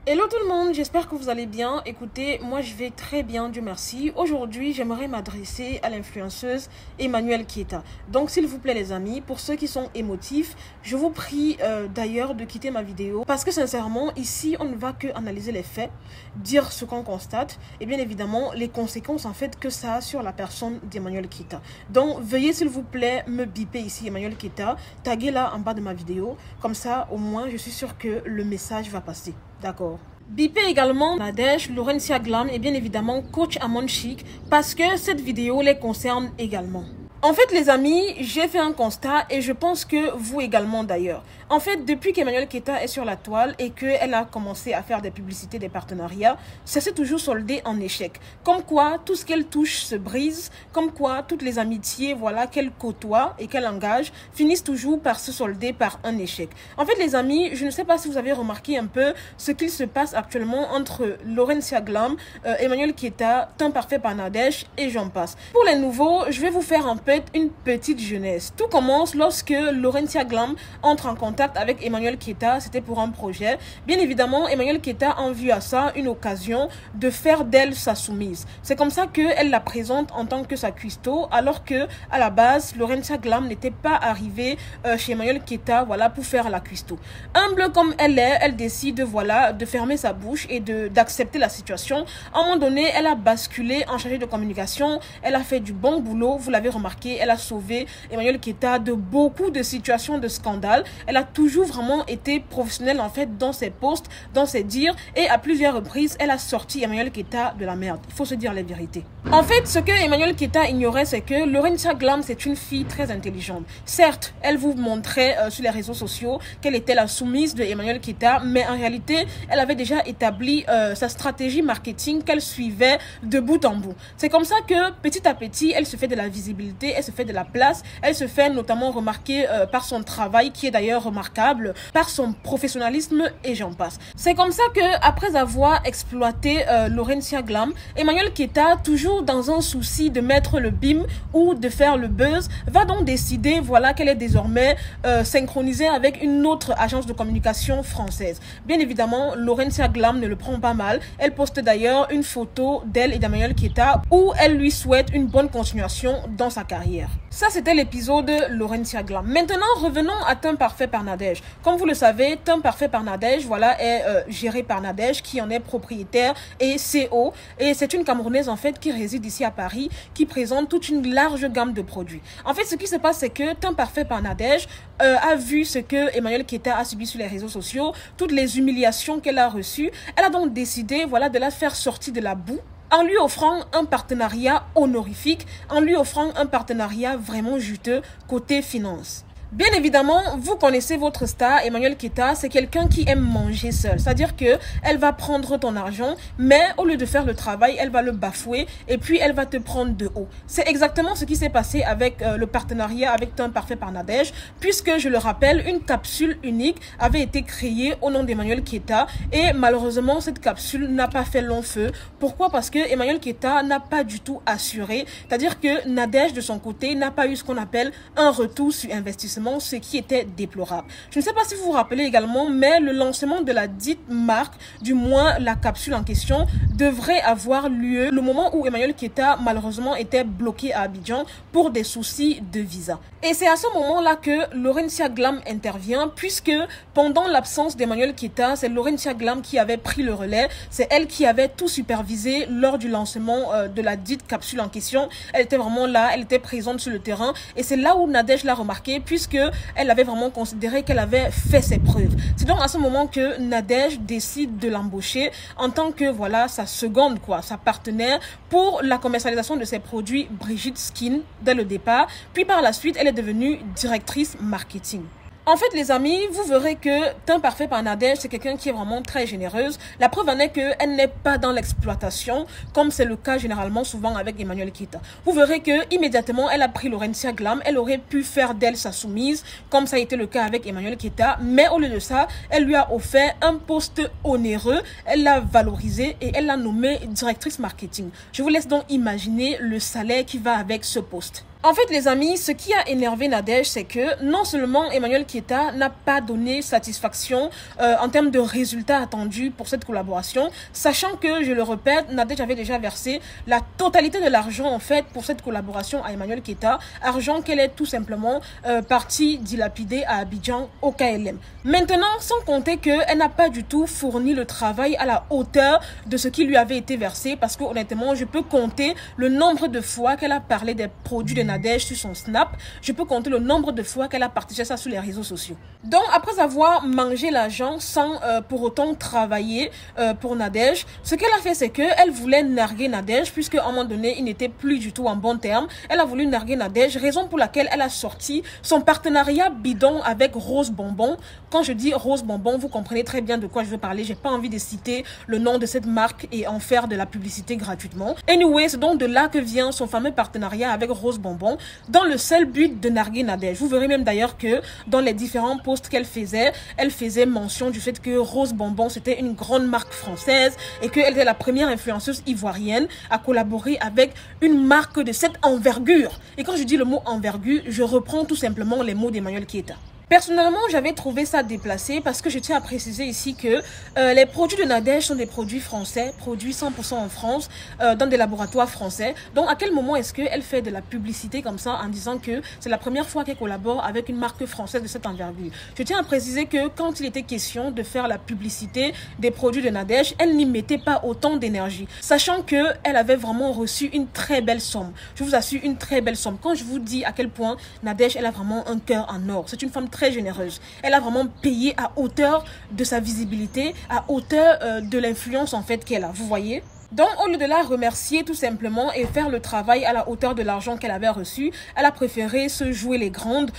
Hello tout le monde, j'espère que vous allez bien. Écoutez, moi je vais très bien, Dieu merci. Aujourd'hui, j'aimerais m'adresser à l'influenceuse Emmanuelle Keita. Donc s'il vous plaît les amis, pour ceux qui sont émotifs, je vous prie d'ailleurs de quitter ma vidéo. Parce que sincèrement, ici on ne va que analyser les faits, dire ce qu'on constate et bien évidemment les conséquences en fait que ça a sur la personne d'Emmanuelle Keita. Donc veuillez s'il vous plaît me biper ici Emmanuelle Keita, taguez-la en bas de ma vidéo. Comme ça au moins je suis sûre que le message va passer. D'accord. Bipé également Nadège, Laurentia Glam et bien évidemment Coach Amon Chic parce que cette vidéo les concerne également. En fait les amis, j'ai fait un constat et je pense que vous également d'ailleurs. En fait, depuis qu'Emmanuelle Keita est sur la toile et qu'elle a commencé à faire des publicités, des partenariats, ça s'est toujours soldé en échec. Comme quoi, tout ce qu'elle touche se brise, comme quoi toutes les amitiés voilà, qu'elle côtoie et qu'elle engage finissent toujours par se solder par un échec. En fait les amis, je ne sais pas si vous avez remarqué un peu ce qu'il se passe actuellement entre Laurentia Glam, Emmanuelle Keita, Temps Parfait par Nadège et j'en passe. Pour les nouveaux, je vais vous faire en fait une petite jeunesse. Tout commence lorsque Laurentia Glam entre en contact avec Emmanuelle Keita, c'était pour un projet. Bien évidemment, Emmanuelle Keita a vu à ça une occasion de faire d'elle sa soumise. C'est comme ça qu'elle la présente en tant que sa cuistot, alors que à la base, Laurentia Glam n'était pas arrivée chez Emmanuelle Keita, voilà, pour faire la cuistot. Humble comme elle est, elle décide, voilà, de fermer sa bouche et d'accepter la situation. À un moment donné, elle a basculé en chargée de communication. Elle a fait du bon boulot, vous l'avez remarqué. Elle a sauvé Emmanuelle Keita de beaucoup de situations de scandale. Elle a toujours vraiment été professionnelle en fait dans ses posts, dans ses dires et à plusieurs reprises, elle a sorti Emmanuelle Keita de la merde. Il faut se dire les vérités. En fait, ce que Emmanuelle Keita ignorait, c'est que Laurentia Glam, c'est une fille très intelligente. Certes, elle vous montrait sur les réseaux sociaux qu'elle était la soumise de Emmanuelle Keita, mais en réalité, elle avait déjà établi sa stratégie marketing qu'elle suivait de bout en bout. C'est comme ça que petit à petit, elle se fait de la visibilité, elle se fait de la place, elle se fait notamment remarquer par son travail qui est d'ailleurs remarquable, par son professionnalisme et j'en passe. C'est comme ça que après avoir exploité Laurentia Glam, Emmanuelle Keita, toujours dans un souci de mettre le bim ou de faire le buzz, va donc décider voilà qu'elle est désormais synchronisée avec une autre agence de communication française. Bien évidemment, Laurentia Glam ne le prend pas mal. Elle poste d'ailleurs une photo d'elle et d'Emmanuelle Keita où elle lui souhaite une bonne continuation dans sa carrière. Ça, c'était l'épisode Laurentia Glam. Maintenant, revenons à Temps Parfait par Nadège. Comme vous le savez, Temps Parfait par Nadège, voilà, est géré par Nadège, qui en est propriétaire et CEO. Et c'est une Camerounaise, en fait, qui réside ici à Paris, qui présente toute une large gamme de produits. En fait, ce qui se passe, c'est que Temps Parfait par Nadège a vu ce que Emmanuelle Keita a subi sur les réseaux sociaux, toutes les humiliations qu'elle a reçues. Elle a donc décidé, voilà, de la faire sortir de la boue, en lui offrant un partenariat honorifique, en lui offrant un partenariat vraiment juteux côté finance. Bien évidemment, vous connaissez votre star, Emmanuelle Keita, c'est quelqu'un qui aime manger seul. C'est-à-dire que elle va prendre ton argent, mais au lieu de faire le travail, elle va le bafouer et puis elle va te prendre de haut. C'est exactement ce qui s'est passé avec le partenariat avec Temps Parfait par Nadège, puisque, je le rappelle, une capsule unique avait été créée au nom d'Emmanuelle Keita et malheureusement, cette capsule n'a pas fait long feu. Pourquoi? Parce que Emmanuelle Keita n'a pas du tout assuré, c'est-à-dire que Nadège, de son côté, n'a pas eu ce qu'on appelle un retour sur investissement, ce qui était déplorable. Je ne sais pas si vous vous rappelez également, mais le lancement de la dite marque, du moins la capsule en question, devrait avoir lieu le moment où Emmanuelle Keita malheureusement était bloquée à Abidjan pour des soucis de visa. Et c'est à ce moment-là que Laurentia Glam intervient, puisque pendant l'absence d'Emmanuelle Keita, c'est Laurentia Glam qui avait pris le relais, c'est elle qui avait tout supervisé lors du lancement de la dite capsule en question. Elle était vraiment là, elle était présente sur le terrain et c'est là où Nadège l'a remarqué, puisque elle avait vraiment considéré qu'elle avait fait ses preuves. C'est donc à ce moment que Nadège décide de l'embaucher en tant que voilà sa seconde sa partenaire pour la commercialisation de ses produits Brigitte Skin dès le départ. Puis par la suite, elle est devenue directrice marketing. En fait, les amis, vous verrez que Temps Parfait par Nadège, c'est quelqu'un qui est vraiment très généreuse. La preuve en est qu'elle n'est pas dans l'exploitation, comme c'est le cas généralement souvent avec Emmanuelle Keita. Vous verrez que immédiatement, elle a pris Laurentia Glam. Elle aurait pu faire d'elle sa soumise, comme ça a été le cas avec Emmanuelle Keita. Mais au lieu de ça, elle lui a offert un poste onéreux. Elle l'a valorisé et elle l'a nommée directrice marketing. Je vous laisse donc imaginer le salaire qui va avec ce poste. En fait, les amis, ce qui a énervé Nadège, c'est que non seulement Emmanuel Keita n'a pas donné satisfaction en termes de résultats attendus pour cette collaboration, sachant que, je le répète, Nadège avait déjà versé la totalité de l'argent en fait pour cette collaboration à Emmanuel Keita, argent qu'elle est tout simplement partie dilapider à Abidjan au KLM. Maintenant, sans compter qu'elle n'a pas du tout fourni le travail à la hauteur de ce qui lui avait été versé, parce que honnêtement, je peux compter le nombre de fois qu'elle a parlé des produits de Nadège sur son Snap, je peux compter le nombre de fois qu'elle a partagé ça sur les réseaux sociaux. Donc, après avoir mangé l'argent sans pour autant travailler pour Nadège, ce qu'elle a fait, c'est qu'elle voulait narguer Nadège, puisque à un moment donné, il n'était plus du tout en bon terme. Elle a voulu narguer Nadège, raison pour laquelle elle a sorti son partenariat bidon avec Rose Bonbon. Quand je dis Rose Bonbon, vous comprenez très bien de quoi je veux parler. J'ai pas envie de citer le nom de cette marque et en faire de la publicité gratuitement. Anyway, c'est donc de là que vient son fameux partenariat avec Rose Bonbon, dans le seul but de narguer Nadège. Vous verrez même d'ailleurs que dans les différents posts qu'elle faisait mention du fait que Rose Bonbon c'était une grande marque française et qu'elle était la première influenceuse ivoirienne à collaborer avec une marque de cette envergure. Et quand je dis le mot envergure, je reprends tout simplement les mots d'Emmanuel Keita. Personnellement, j'avais trouvé ça déplacé parce que je tiens à préciser ici que les produits de Nadège sont des produits français, produits 100% en France, dans des laboratoires français. Donc, à quel moment est-ce qu'elle fait de la publicité comme ça en disant que c'est la première fois qu'elle collabore avec une marque française de cette envergure? Je tiens à préciser que quand il était question de faire la publicité des produits de Nadège, elle n'y mettait pas autant d'énergie, sachant qu'elle avait vraiment reçu une très belle somme. Je vous assure, une très belle somme. Quand je vous dis à quel point Nadège, elle a vraiment un cœur en or. C'est une femme très généreuse. Elle a vraiment payé à hauteur de sa visibilité, à hauteur de l'influence en fait qu'elle a. Vous voyez? Donc, au lieu de la remercier tout simplement et faire le travail à la hauteur de l'argent qu'elle avait reçu, elle a préféré se jouer les grandes,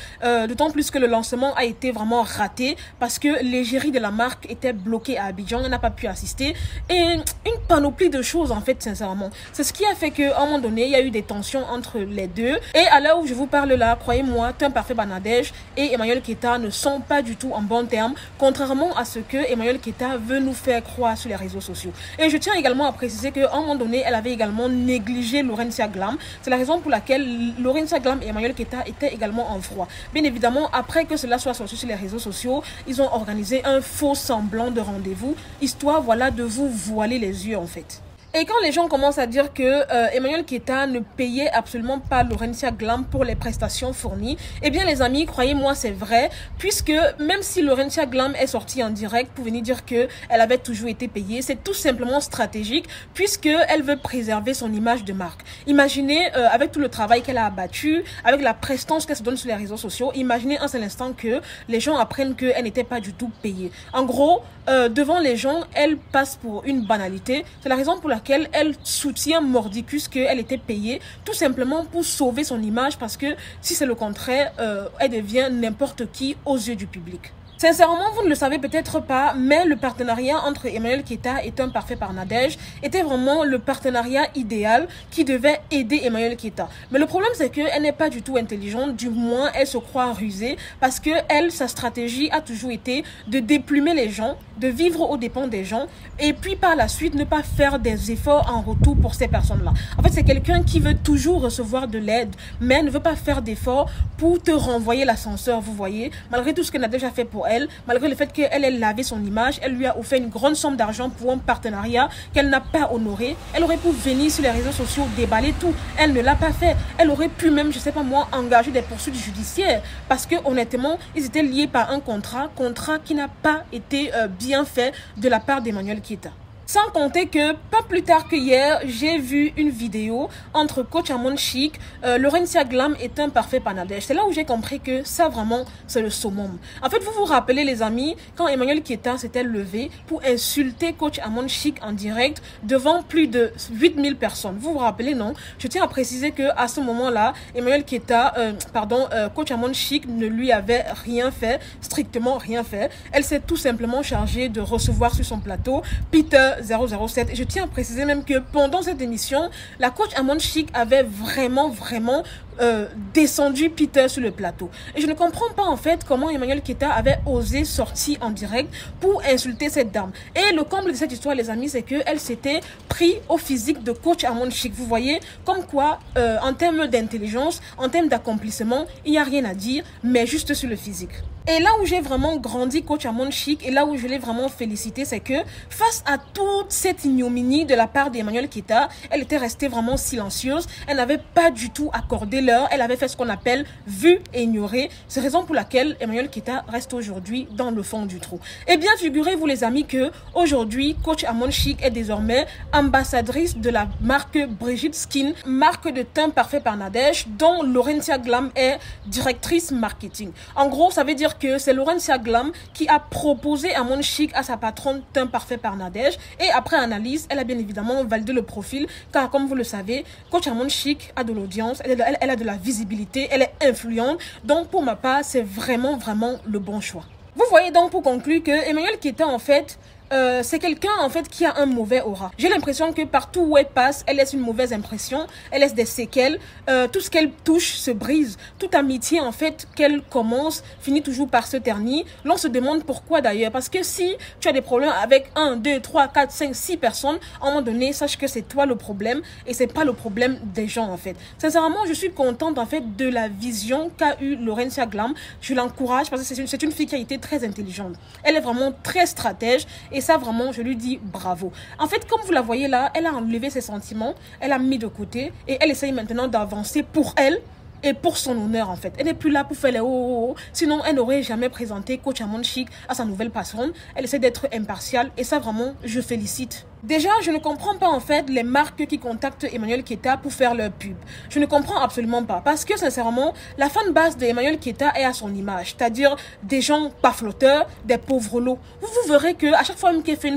d'autant plus que le lancement a été vraiment raté parce que l'égérie de la marque était bloquée à Abidjan, elle n'a pas pu assister et une panoplie de choses en fait, sincèrement. C'est ce qui a fait qu'à un moment donné, il y a eu des tensions entre les deux et à l'heure où je vous parle là, croyez-moi, Teun Parfait Nadège et Emmanuel Keita ne sont pas du tout en bon terme, contrairement à ce que Emmanuel Keita veut nous faire croire sur les réseaux sociaux. Et je tiens également à préciser qu'à un moment donné, elle avait également négligé Laurentia Glam. C'est la raison pour laquelle Laurentia Glam et Emmanuel Keita étaient également en froid. Bien évidemment, après que cela soit sorti sur les réseaux sociaux, ils ont organisé un faux semblant de rendez-vous, histoire voilà, de vous voiler les yeux en fait. Et quand les gens commencent à dire que Emmanuel Keita ne payait absolument pas Laurentia Glam pour les prestations fournies, eh bien les amis, croyez-moi, c'est vrai, puisque même si Laurentia Glam est sortie en direct pour venir dire qu'elle avait toujours été payée, c'est tout simplement stratégique, puisqu'elle veut préserver son image de marque. Imaginez, avec tout le travail qu'elle a abattu, avec la prestance qu'elle se donne sur les réseaux sociaux, imaginez un seul instant que les gens apprennent qu'elle n'était pas du tout payée. En gros, devant les gens, elle passe pour une banalité. C'est la raison pour laquelle elle soutient mordicus qu'elle était payée, tout simplement pour sauver son image, parce que si c'est le contraire, elle devient n'importe qui aux yeux du public. Sincèrement, vous ne le savez peut-être pas, mais le partenariat entre Emmanuel Keita et Teun Parfait Nadège était vraiment le partenariat idéal qui devait aider Emmanuel Keita. Mais le problème, c'est qu'elle n'est pas du tout intelligente, du moins elle se croit rusée, parce que elle, sa stratégie a toujours été de déplumer les gens, de vivre aux dépens des gens, et puis par la suite ne pas faire des efforts en retour pour ces personnes-là. En fait, c'est quelqu'un qui veut toujours recevoir de l'aide, mais ne veut pas faire d'efforts pour te renvoyer l'ascenseur, vous voyez, malgré tout ce que Nadège a fait pour elle, malgré le fait qu'elle ait lavé son image, elle lui a offert une grande somme d'argent pour un partenariat qu'elle n'a pas honoré. Elle aurait pu venir sur les réseaux sociaux déballer tout. Elle ne l'a pas fait. Elle aurait pu même, je sais pas moi, engager des poursuites judiciaires parce que honnêtement, ils étaient liés par un contrat qui n'a pas été bien fait de la part d'Emmanuel Keita. Sans compter que, pas plus tard que hier, j'ai vu une vidéo entre Coach Amon Chic, Laurentia Glam et Teun Parfait Nadège. C'est là où j'ai compris que ça vraiment, c'est le summum. En fait, vous vous rappelez les amis, quand Emmanuel Keita s'était levé pour insulter Coach Amon Chic en direct devant plus de 8000 personnes. Vous vous rappelez, non? Je tiens à préciser que à ce moment-là, Emmanuel Keita, Coach Amon Chic ne lui avait rien fait, strictement rien fait. Elle s'est tout simplement chargée de recevoir sur son plateau Peter 007. Et je tiens à préciser même que pendant cette émission, la coach Amon Chic avait vraiment descendu Peter sur le plateau. Et je ne comprends pas en fait comment Emmanuel Keita avait osé sortir en direct pour insulter cette dame. Et le comble de cette histoire, les amis, c'est qu'elle s'était pris au physique de coach Amon Chic. Vous voyez, comme quoi, en termes d'intelligence, en termes d'accomplissement, il n'y a rien à dire, mais juste sur le physique. Et là où j'ai vraiment grandi coach Amon Chic, et là où je l'ai vraiment félicité, c'est que face à toute cette ignominie de la part d'Emmanuel Keita, elle était restée vraiment silencieuse. Elle n'avait pas du tout accordé l'heure. Elle avait fait ce qu'on appelle vu et ignoré. C'est raison pour laquelle Emmanuel Keita reste aujourd'hui dans le fond du trou. Eh bien, figurez-vous les amis que aujourd'hui, coach Amon Chic est désormais ambassadrice de la marque Brigitte Skin, marque de teint parfait par Nadège, dont Laurentia Glam est directrice marketing. En gros, ça veut dire que c'est Laurentia Glam qui a proposé Amon Chic à sa patronne teint parfait par Nadège, et après analyse, elle a bien évidemment validé le profil, car comme vous le savez, coach Amon Chic a de l'audience, elle a de la visibilité, elle est influente, donc pour ma part, c'est vraiment le bon choix. Vous voyez donc pour conclure que Emmanuel Keita en fait, c'est quelqu'un en fait qui a un mauvais aura. J'ai l'impression que partout où elle passe, elle laisse une mauvaise impression, elle laisse des séquelles, tout ce qu'elle touche se brise. Toute amitié en fait qu'elle commence finit toujours par se ternir. L'on se demande pourquoi d'ailleurs, parce que si tu as des problèmes avec 1, 2, 3, 4, 5, 6 personnes, à un moment donné, sache que c'est toi le problème et c'est pas le problème des gens en fait. Sincèrement, je suis contente en fait de la vision qu'a eu Laurentia Glam. Je l'encourage parce que c'est une fille qui a été très intelligente. Elle est vraiment très stratège. Et ça, vraiment, je lui dis bravo. En fait, comme vous la voyez là, elle a enlevé ses sentiments, elle a mis de côté et elle essaye maintenant d'avancer pour elle et pour son honneur en fait. Elle n'est plus là pour faire les sinon elle n'aurait jamais présenté coach Amon Chic à sa nouvelle patronne. Elle essaie d'être impartiale et ça, vraiment, je félicite. Déjà, je ne comprends pas en fait les marques qui contactent Emmanuel Keita pour faire leur pub. Je ne comprends absolument pas parce que sincèrement, la fanbase d'Emmanuel Keita est à son image, c'est-à-dire des gens pas flotteurs, des pauvres lots. Vous verrez que à chaque fois qu'elle fait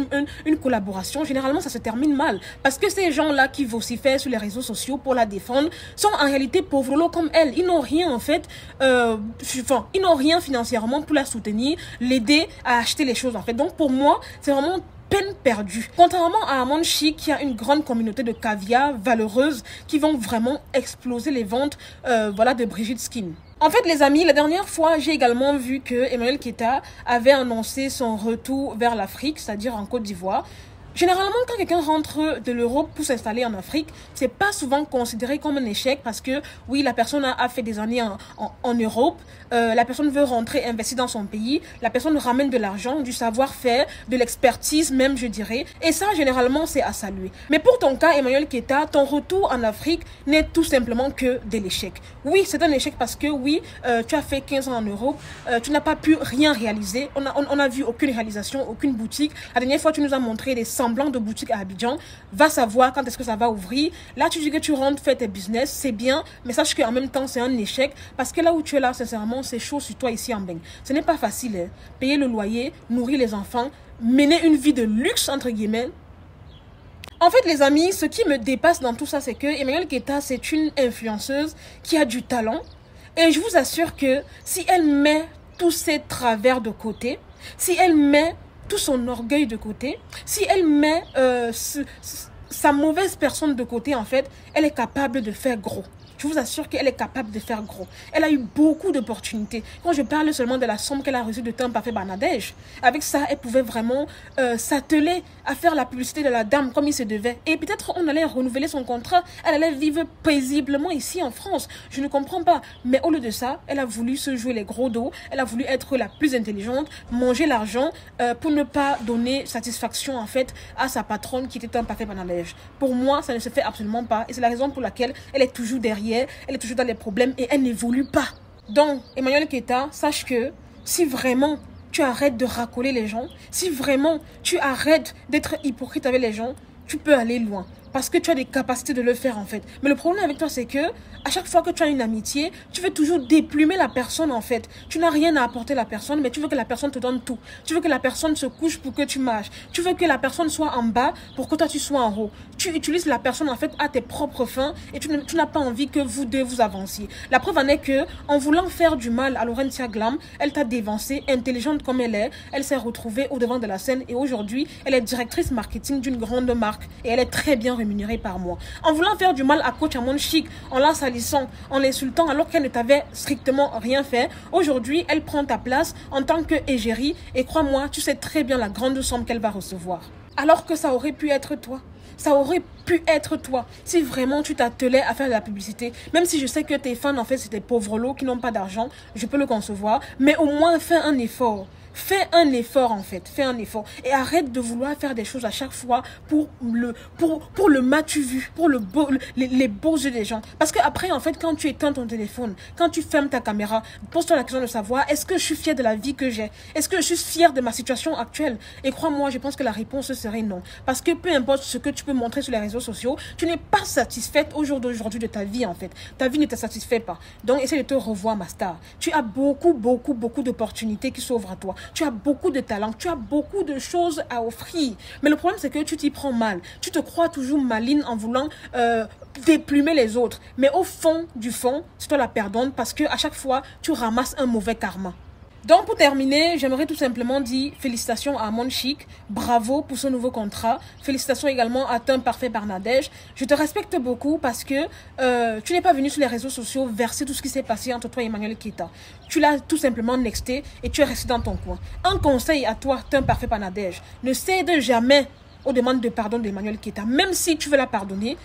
une collaboration, généralement ça se termine mal parce que ces gens-là qui vocifèrent sur les réseaux sociaux pour la défendre sont en réalité pauvres lots comme elle. Ils n'ont rien en fait, ils n'ont rien financièrement pour la soutenir, l'aider à acheter les choses en fait. Donc pour moi, c'est vraiment peine perdue. Contrairement à Amon Chic, qui a une grande communauté de caviar valeureuses qui vont vraiment exploser les ventes de Brigitte Skin. En fait, les amis, la dernière fois, j'ai également vu que Emmanuel Keita avait annoncé son retour vers l'Afrique, c'est-à-dire en Côte d'Ivoire. Généralement, quand quelqu'un rentre de l'Europe pour s'installer en Afrique, c'est pas souvent considéré comme un échec parce que, oui, la personne a fait des années en Europe, la personne veut rentrer, investir dans son pays, la personne ramène de l'argent, du savoir-faire, de l'expertise même, je dirais. Et ça, généralement, c'est à saluer. Mais pour ton cas, Emmanuel Keita, ton retour en Afrique n'est tout simplement que de l'échec. Oui, c'est un échec parce que, oui, tu as fait 15 ans en Europe, tu n'as pas pu rien réaliser. On a vu aucune réalisation, aucune boutique. La dernière fois, tu nous as montré des semblant de boutique à Abidjan, va savoir quand est-ce que ça va ouvrir. Là, tu dis que tu rentres, fais tes business, c'est bien, mais sache qu'en même temps, c'est un échec parce que là où tu es là, sincèrement, c'est chaud sur toi ici en Beng. Ce n'est pas facile, hein. Payer le loyer, nourrir les enfants, mener une vie de luxe, entre guillemets. En fait, les amis, ce qui me dépasse dans tout ça, c'est que Emmanuel Keita, c'est une influenceuse qui a du talent et je vous assure que si elle met tous ses travers de côté, si elle met tout son orgueil de côté, si elle met sa mauvaise personne de côté, en fait, elle est capable de faire gros. Je vous assure qu'elle est capable de faire gros. Elle a eu beaucoup d'opportunités. Quand je parle seulement de la somme qu'elle a reçue de teint parfait par Nadège, avec ça, elle pouvait vraiment s'atteler à faire la publicité de la dame comme il se devait. Et peut-être on allait renouveler son contrat. Elle allait vivre paisiblement ici en France. Je ne comprends pas. Mais au lieu de ça, elle a voulu se jouer les gros dos. Elle a voulu être la plus intelligente, manger l'argent pour ne pas donner satisfaction en fait à sa patronne qui était teint parfait par Nadège. Pour moi, ça ne se fait absolument pas. Et c'est la raison pour laquelle elle est toujours derrière. Elle est toujours dans les problèmes et elle n'évolue pas. Donc, Emmanuel Keita, sache que si vraiment tu arrêtes de racoler les gens, si vraiment tu arrêtes d'être hypocrite avec les gens, tu peux aller loin. Parce que tu as des capacités de le faire en fait. Mais le problème avec toi, c'est que à chaque fois que tu as une amitié, tu veux toujours déplumer la personne en fait. Tu n'as rien à apporter à la personne, mais tu veux que la personne te donne tout. Tu veux que la personne se couche pour que tu marches. Tu veux que la personne soit en bas pour que toi tu sois en haut. Tu utilises la personne en fait à tes propres fins et tu n'as pas envie que vous deux vous avanciez. La preuve en est que en voulant faire du mal à Laurentia Glam, elle t'a dévancé, intelligente comme elle s'est retrouvée au devant de la scène et aujourd'hui, elle est directrice marketing d'une grande marque et elle est très bien rémunérée par mois. En voulant faire du mal à coach Amon Chic, en la salissant, en l'insultant alors qu'elle ne t'avait strictement rien fait, aujourd'hui, elle prend ta place en tant que égérie et crois-moi, tu sais très bien la grande somme qu'elle va recevoir. Alors que ça aurait pu être toi. Ça aurait pu être toi, si vraiment tu t'attelais à faire de la publicité. Même si je sais que tes fans, en fait, c'est des pauvres lots qui n'ont pas d'argent, je peux le concevoir. Mais au moins, fais un effort. Fais un effort, en fait. Fais un effort. Et arrête de vouloir faire des choses à chaque fois pour le m'as-tu vu, pour les beaux yeux des gens. Parce que après, en fait, quand tu éteins ton téléphone, quand tu fermes ta caméra, pose-toi la question de savoir, est-ce que je suis fière de la vie que j'ai? Est-ce que je suis fière de ma situation actuelle? Et crois-moi, je pense que la réponse serait non. Parce que peu importe ce que tu peux montrer sur les réseaux sociaux, tu n'es pas satisfaite au jour d'aujourd'hui de ta vie, en fait. Ta vie ne te satisfait pas. Donc, essaie de te revoir, ma star. Tu as beaucoup d'opportunités qui s'ouvrent à toi. Tu as beaucoup de talent, tu as beaucoup de choses à offrir. Mais le problème, c'est que tu t'y prends mal. Tu te crois toujours maligne en voulant déplumer les autres. Mais au fond du fond, c'est toi la perdante parce qu'à chaque fois, tu ramasses un mauvais karma. Donc pour terminer, j'aimerais tout simplement dire félicitations à Amon Chic, bravo pour ce nouveau contrat, félicitations également à Teint Parfait par Nadège. Je te respecte beaucoup parce que tu n'es pas venu sur les réseaux sociaux verser tout ce qui s'est passé entre toi et Emmanuel Keita. Tu l'as tout simplement nexté et tu es resté dans ton coin. Un conseil à toi, Teint Parfait par Nadège, ne cède jamais aux demandes de pardon d'Emmanuel Keita, même si tu veux la pardonner.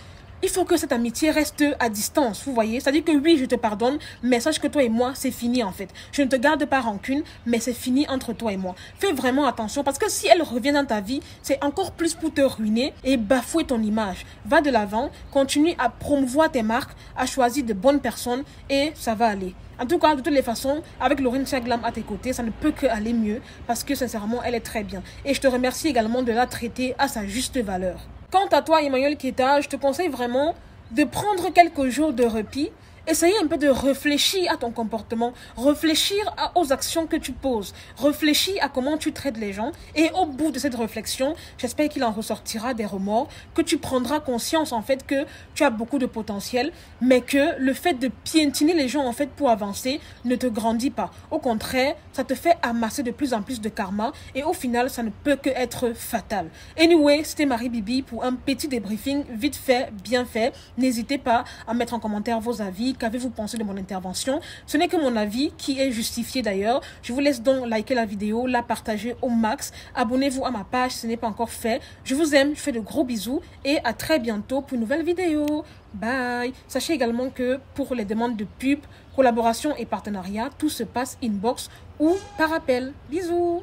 Il faut que cette amitié reste à distance, vous voyez. C'est-à-dire que oui, je te pardonne, mais sache que toi et moi, c'est fini en fait. Je ne te garde pas rancune, mais c'est fini entre toi et moi. Fais vraiment attention parce que si elle revient dans ta vie, c'est encore plus pour te ruiner et bafouer ton image. Va de l'avant, continue à promouvoir tes marques, à choisir de bonnes personnes et ça va aller. En tout cas, de toutes les façons, avec Laurine Chaglam à tes côtés, ça ne peut que aller mieux parce que sincèrement, elle est très bien. Et je te remercie également de la traiter à sa juste valeur. Quant à toi, Emmanuel Keita, je te conseille vraiment de prendre quelques jours de répit. Essayez un peu de réfléchir à ton comportement, réfléchir aux actions que tu poses, réfléchir à comment tu traites les gens. Et au bout de cette réflexion, j'espère qu'il en ressortira des remords, que tu prendras conscience en fait que tu as beaucoup de potentiel, mais que le fait de piétiner les gens en fait pour avancer ne te grandit pas. Au contraire, ça te fait amasser de plus en plus de karma et au final, ça ne peut que être fatal. Anyway, c'était Marie Bibi pour un petit débriefing vite fait, bien fait. N'hésitez pas à mettre en commentaire vos avis. Qu'avez-vous pensé de mon intervention? Ce n'est que mon avis qui est justifié d'ailleurs. Je vous laisse donc liker la vidéo, la partager au max. Abonnez-vous à ma page si ce n'est pas encore fait. Je vous aime, je fais de gros bisous et à très bientôt pour une nouvelle vidéo. Bye! Sachez également que pour les demandes de pub, collaboration et partenariat, tout se passe inbox ou par appel. Bisous!